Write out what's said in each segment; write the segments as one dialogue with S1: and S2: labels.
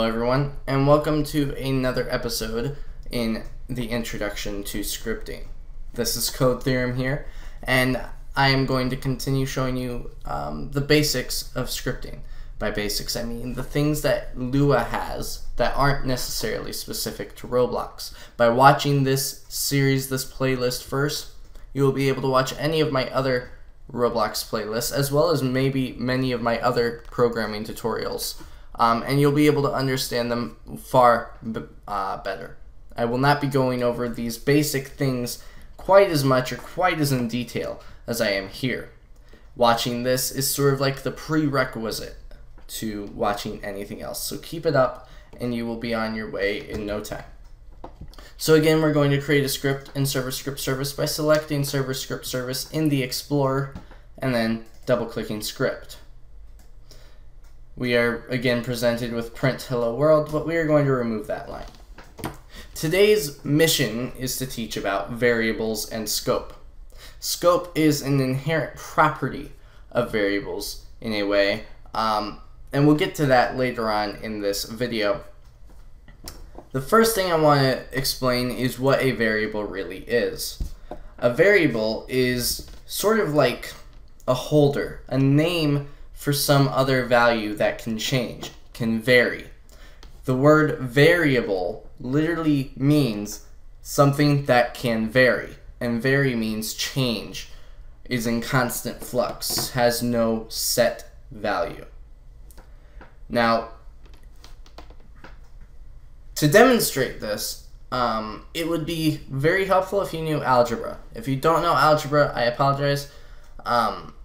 S1: everyone, and welcome to another episode in the Introduction to Scripting. This is Code Theorem here, and I am going to continue showing you the basics of scripting. By basics, I mean the things that Lua has that aren't necessarily specific to Roblox. By watching this series, this playlist first, you will be able to watch any of my other Roblox playlists, as well as maybe many of my other programming tutorials. And you'll be able to understand them far better. I will not be going over these basic things quite as much or quite as in detail as I am here. Watching this is sort of like the prerequisite to watching anything else. So keep it up and you will be on your way in no time. So again, we're going to create a script in Server Script Service by selecting Server Script Service in the Explorer and then double-clicking Script. We are again presented with print hello world, but we are going to remove that line. Today's mission is to teach about variables and scope. Scope is an inherent property of variables in a way, and we'll get to that later on in this video. The first thing I want to explain is what a variable really is. A variable is sort of like a holder, a name for some other value that can change, can vary. The word variable literally means something that can vary, and vary means change, is in constant flux, has no set value. Now, to demonstrate this, it would be very helpful if you knew algebra. If you don't know algebra, I apologize.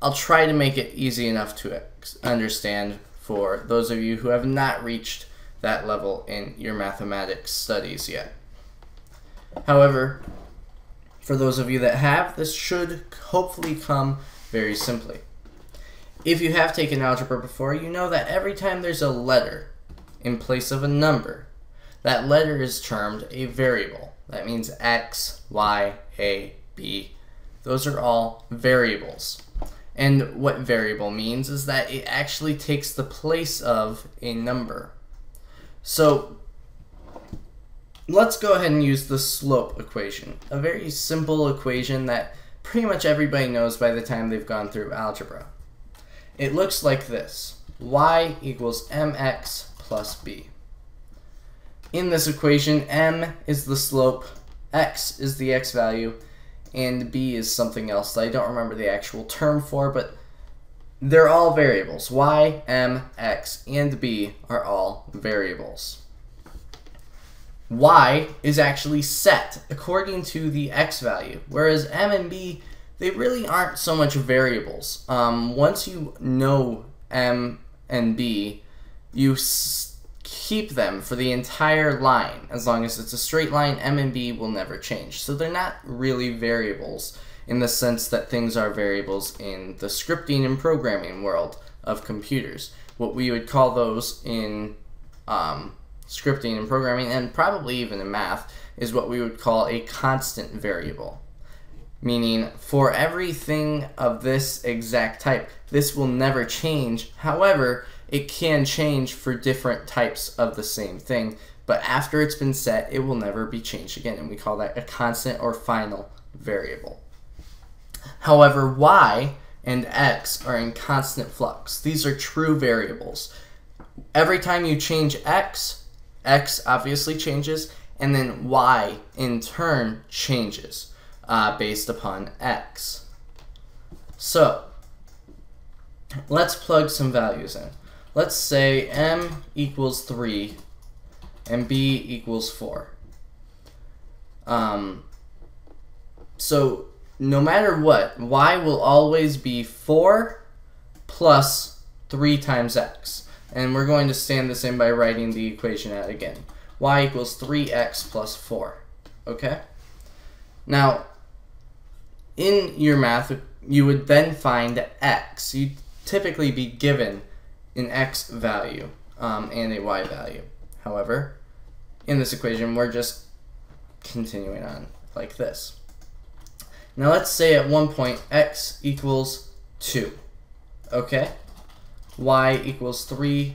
S1: I'll try to make it easy enough to understand for those of you who have not reached that level in your mathematics studies yet. However, for those of you that have, this should hopefully come very simply. If you have taken algebra before, you know that every time there's a letter in place of a number, that letter is termed a variable. That means X, Y, A, B. Those are all variables. And what variable means is that it actually takes the place of a number. So let's go ahead and use the slope equation, a very simple equation that pretty much everybody knows by the time they've gone through algebra. It looks like this: y equals mx plus b. In this equation, m is the slope, x is the x value, and b is something else that I don't remember the actual term for, but they're all variables. Y, m, x, and b are all variables. Y is actually set according to the x value, whereas m and b, they really aren't so much variables. Once you know m and b, you keep them for the entire line. As long as it's a straight line, m and b will never change. So they're not really variables in the sense that things are variables in the scripting and programming world of computers. What we would call those in scripting and programming, and probably even in math, is what we would call a constant variable. Meaning, for everything of this exact type, this will never change. However, it can change for different types of the same thing, but after it's been set, it will never be changed again, and we call that a constant or final variable. However, y and x are in constant flux. These are true variables. Every time you change x, x obviously changes, and then y in turn changes based upon x. So, let's plug some values in. Let's say m equals 3 and b equals 4. So no matter what, y will always be 4 plus 3 times x. And we're going to stand this in by writing the equation out again. Y equals 3x plus 4. Okay? Now, in your math, you would then find x. You'd typically be given an x value and a y value. However, in this equation, we're just continuing on like this. Now let's say at one point x equals 2. Okay? Y equals 3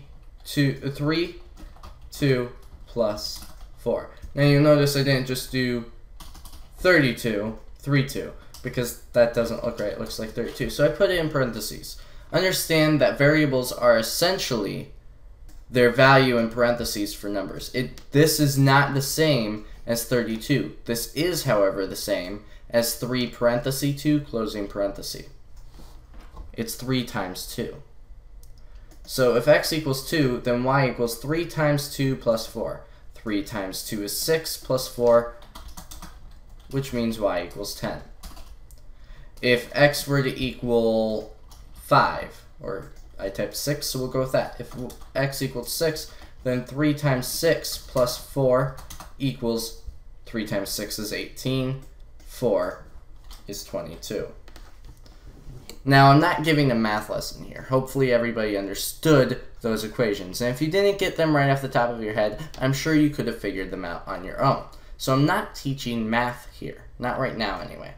S1: 2 plus 4. Now you'll notice I didn't just do 32, 3, 2, because that doesn't look right. It looks like 32. So I put it in parentheses. Understand that variables are essentially their value in parentheses for numbers. This is not the same as 32. This is, however, the same as 3 parenthesis 2 closing parenthesis. It's 3 times 2. So if x equals 2, then y equals 3 times 2 plus 4. 3 times 2 is 6 plus 4, which means y equals 10. If x were to equal 5, or I typed 6, so we'll go with that. If x equals 6, then 3 times 6 plus 4 equals 3 times 6 is 18, 4 is 22. Now, I'm not giving a math lesson here. Hopefully everybody understood those equations. And if you didn't get them right off the top of your head, I'm sure you could have figured them out on your own. So I'm not teaching math here. Not right now, anyway.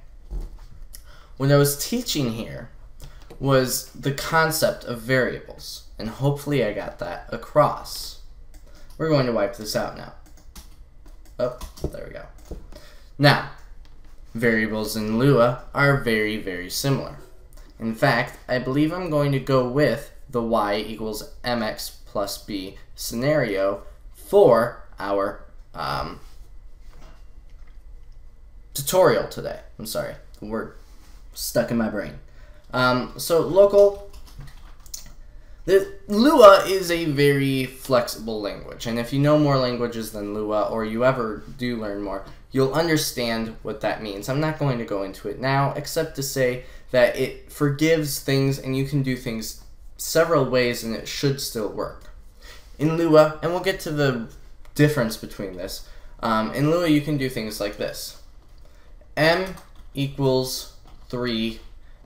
S1: What I was teaching here was the concept of variables. And hopefully I got that across. We're going to wipe this out now. Oh, there we go. Now, variables in Lua are very, very similar. In fact, I believe I'm going to go with the y equals mx plus b scenario for our tutorial today. I'm sorry, the word stuck in my brain. So local, Lua is a very flexible language, and if you know more languages than Lua, or you ever do learn more, you'll understand what that means. I'm not going to go into it now, except to say that it forgives things and you can do things several ways and it should still work. In Lua, and we'll get to the difference between this, in Lua you can do things like this. M equals 3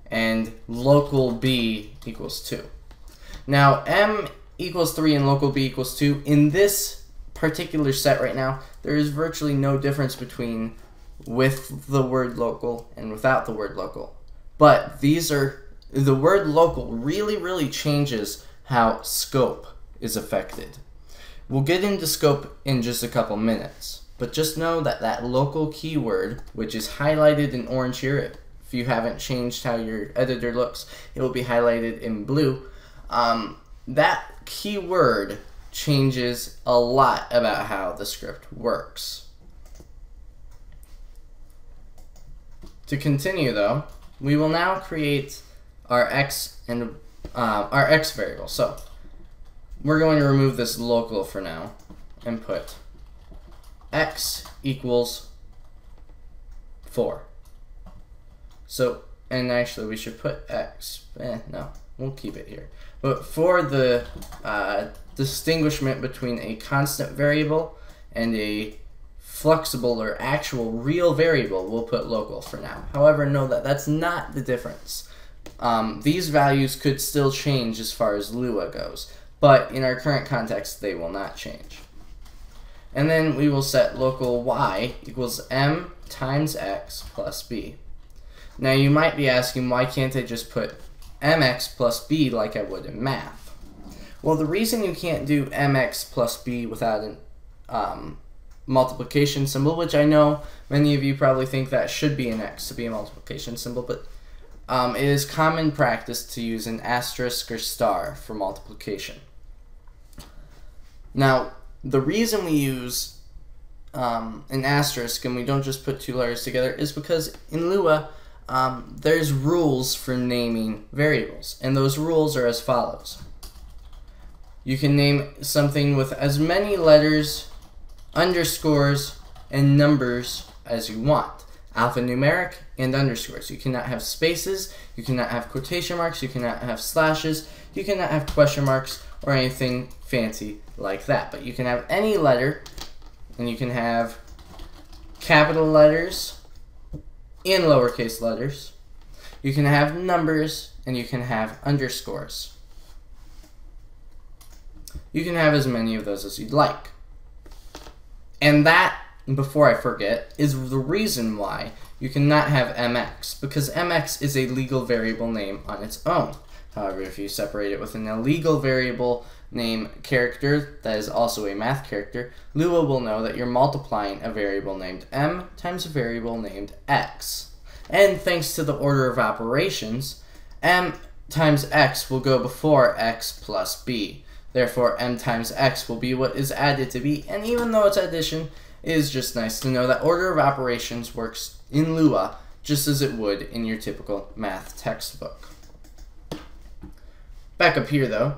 S1: and local b equals 2. Now m equals 3 and local b equals 2, in this particular set right now, there is virtually no difference between with the word local and without the word local. But the word local really changes how scope is affected. We'll get into scope in just a couple minutes, but just know that that local keyword, which is highlighted in orange here, if you haven't changed how your editor looks, it will be highlighted in blue. That keyword changes a lot about how the script works. To continue though, we will now create our x and our x variable. So we're going to remove this local for now and put x equals 4. So, and actually we should put x, no, we'll keep it here. But for the distinguishment between a constant variable and a flexible or actual real variable, we'll put local for now. However, know that that's not the difference. These values could still change as far as Lua goes, but in our current context, they will not change. And then we will set local y equals m times x plus b. Now you might be asking, why can't I just put mx plus b like I would in math? Well, the reason you can't do mx plus b without an multiplication symbol, which I know many of you probably think that should be an x to be a multiplication symbol, but it is common practice to use an asterisk or star for multiplication. Now, the reason we use an asterisk and we don't just put two letters together is because in Lua, there's rules for naming variables, and those rules are as follows. You can name something with as many letters, underscores, and numbers as you want. Alphanumeric and underscores. You cannot have spaces, you cannot have quotation marks, you cannot have slashes, you cannot have question marks, or anything fancy like that. But you can have any letter, and you can have capital letters and lowercase letters. You can have numbers, and you can have underscores. You can have as many of those as you'd like. And that, before I forget, is the reason why you cannot have mx, because mx is a legal variable name on its own. However, if you separate it with an illegal variable name character that is also a math character, Lua will know that you're multiplying a variable named m times a variable named x. And thanks to the order of operations, m times x will go before x plus b. Therefore, m times x will be what is added to b, and even though it's addition, it is just nice to know that order of operations works in Lua just as it would in your typical math textbook. Back up here though,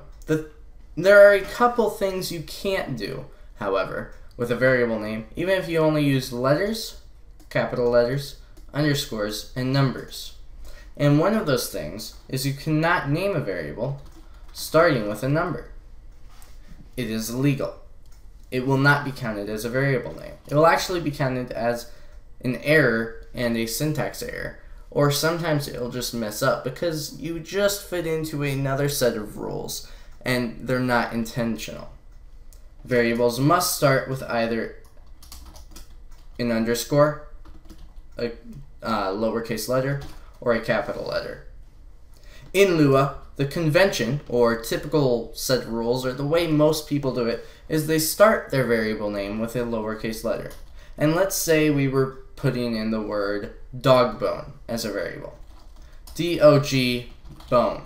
S1: there are a couple things you can't do, however, with a variable name, even if you only use letters, capital letters, underscores, and numbers. And one of those things is you cannot name a variable starting with a number. It is illegal. It will not be counted as a variable name. It will actually be counted as an error and a syntax error, or sometimes it'll just mess up because you just fit into another set of rules and they're not intentional. Variables must start with either an underscore, a lowercase letter, or a capital letter. In Lua, the convention, or typical set of rules, or the way most people do it, is they start their variable name with a lowercase letter. And let's say we were putting in the word dog bone as a variable. D-O-G bone.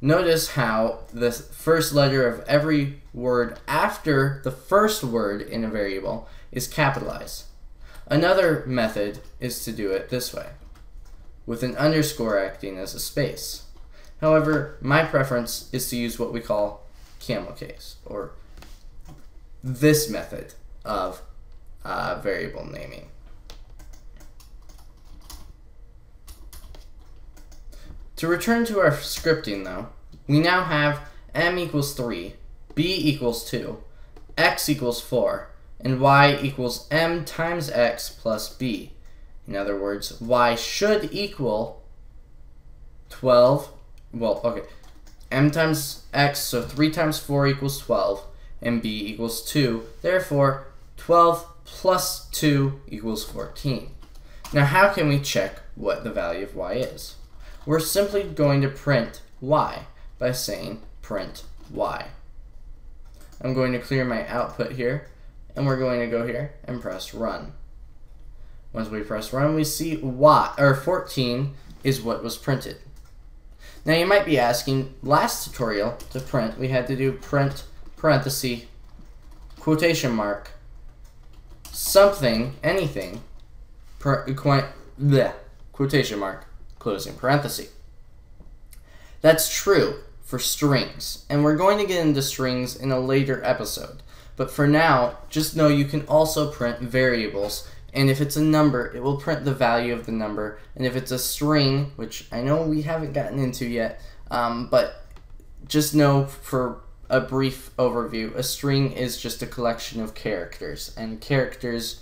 S1: Notice how the first letter of every word after the first word in a variable is capitalized. Another method is to do it this way, with an underscore acting as a space. However, my preference is to use what we call camel case, or this method of variable naming. To return to our scripting though, we now have m equals 3, b equals 2, x equals 4, and y equals m times x plus b. In other words, y should equal 12, m times x, so 3 times 4 equals 12, and b equals 2. Therefore, 12 plus 2 equals 14. Now how can we check what the value of y is? We're simply going to print y by saying print y. I'm going to clear my output here, and we're going to go here and press run. Once we press run, we see 14 is what was printed. Now you might be asking, last tutorial to print, we had to do print parenthesis, quotation mark, something, anything, quotation mark, closing parenthesis. That's true for strings, and we're going to get into strings in a later episode. But for now, just know you can also print variables, and if it's a number, it will print the value of the number, and if it's a string, which I know we haven't gotten into yet, but just know for a brief overview, a string is just a collection of characters, and characters,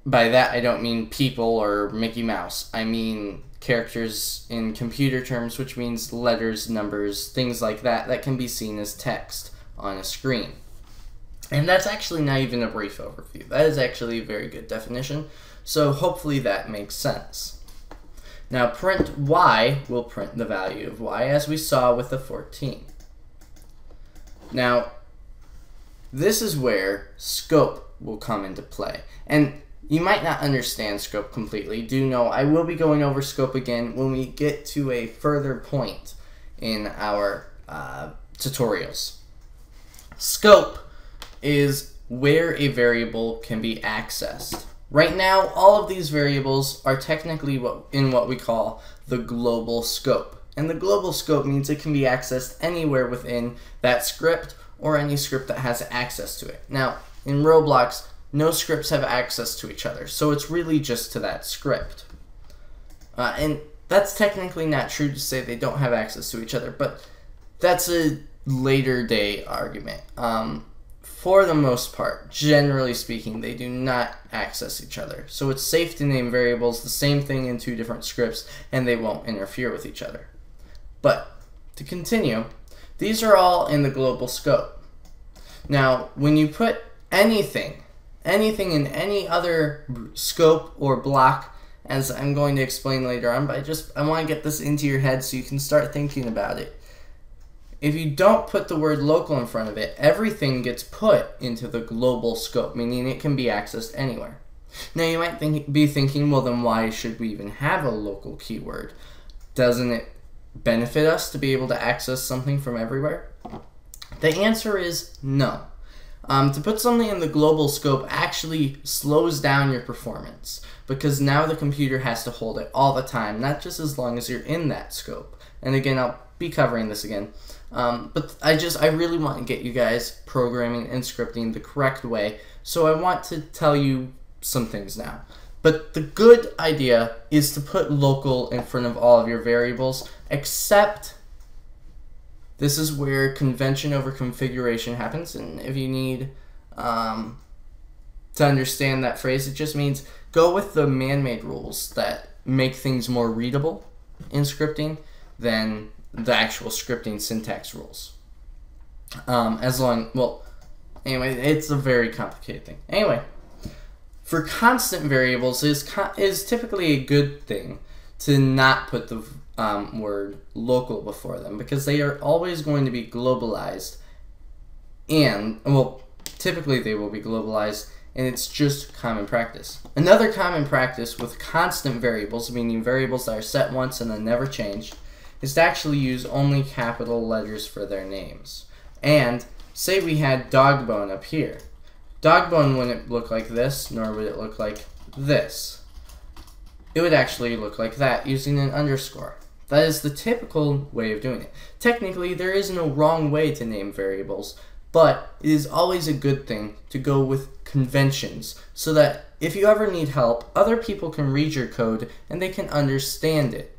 S1: by that I don't mean people or Mickey Mouse. I mean characters in computer terms, which means letters, numbers, things like that, that can be seen as text on a screen. And that's actually not even a brief overview. That is actually a very good definition, so hopefully that makes sense. Now print y will print the value of y, as we saw with the 14. Now, this is where scope will come into play. And you might not understand scope completely. Do know I will be going over scope again when we get to a further point in our tutorials. Scope is where a variable can be accessed. Right now, all of these variables are technically in what we call the global scope. And the global scope means it can be accessed anywhere within that script or any script that has access to it. Now, in Roblox, no scripts have access to each other, so it's really just to that script. And that's technically not true to say they don't have access to each other, but that's a later day argument. For the most part, generally speaking, they do not access each other. So it's safe to name variables the same thing in two different scripts, and they won't interfere with each other. But to continue, these are all in the global scope. Now, when you put anything in any other scope or block as I'm going to explain later on, but I want to get this into your head so you can start thinking about it. If you don't put the word local in front of it, everything gets put into the global scope, meaning it can be accessed anywhere. Now you might be thinking, well then why should we even have a local keyword? Doesn't it benefit us to be able to access something from everywhere? The answer is no. To put something in the global scope actually slows down your performance, because now the computer has to hold it all the time, not just as long as you're in that scope. And again, I'll be covering this again. But I really want to get you guys programming and scripting the correct way, so I want to tell you some things now. But the good idea is to put local in front of all of your variables, except this is where convention over configuration happens. And if you need to understand that phrase, it just means go with the man-made rules that make things more readable in scripting than the actual scripting syntax rules. Anyway, it's a very complicated thing. Anyway, for constant variables, is typically a good thing to not put the word local before them, because they are always going to be globalized, and, well, typically they will be globalized, and it's just common practice. Another common practice with constant variables, meaning variables that are set once and then never changed, is to actually use only capital letters for their names. And say we had Dogbone up here. Dogbone wouldn't look like this, nor would it look like this. It would actually look like that using an underscore. That is the typical way of doing it. Technically, there is no wrong way to name variables, but it is always a good thing to go with conventions so that if you ever need help, other people can read your code and they can understand it.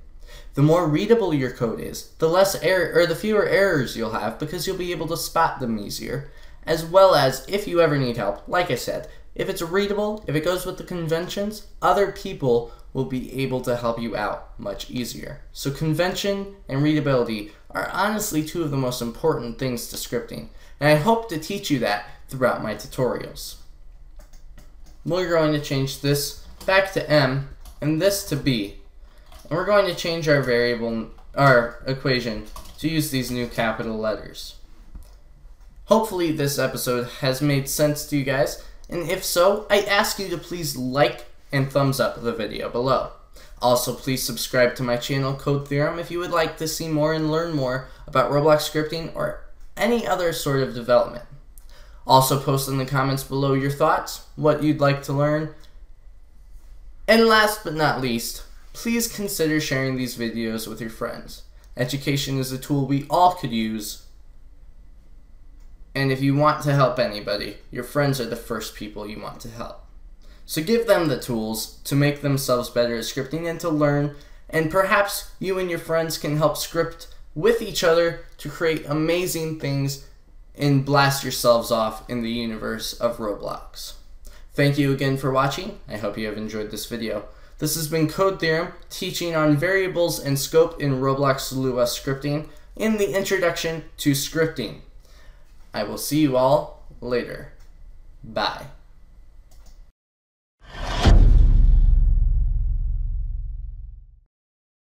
S1: The more readable your code is, the less error, or the fewer errors you'll have, because you'll be able to spot them easier. As well as, if you ever need help, like I said, if it's readable, if it goes with the conventions, other people will be able to help you out much easier. So convention and readability are honestly two of the most important things to scripting, and I hope to teach you that throughout my tutorials. We're going to change this back to M and this to B. And we're going to change our equation to use these new capital letters. Hopefully this episode has made sense to you guys, and if so, I ask you to please like and thumbs up the video below. Also, please subscribe to my channel, Code Theorem, if you would like to see more and learn more about Roblox scripting or any other sort of development. Also, post in the comments below your thoughts, what you'd like to learn. And last but not least, please consider sharing these videos with your friends. Education is a tool we all could use, and if you want to help anybody, your friends are the first people you want to help. So give them the tools to make themselves better at scripting and to learn, and perhaps you and your friends can help script with each other to create amazing things and blast yourselves off in the universe of Roblox. Thank you again for watching. I hope you have enjoyed this video. This has been Code Theorem, teaching on variables and scope in ROBLOX Lua scripting in the Introduction to Scripting. I will see you all later. Bye.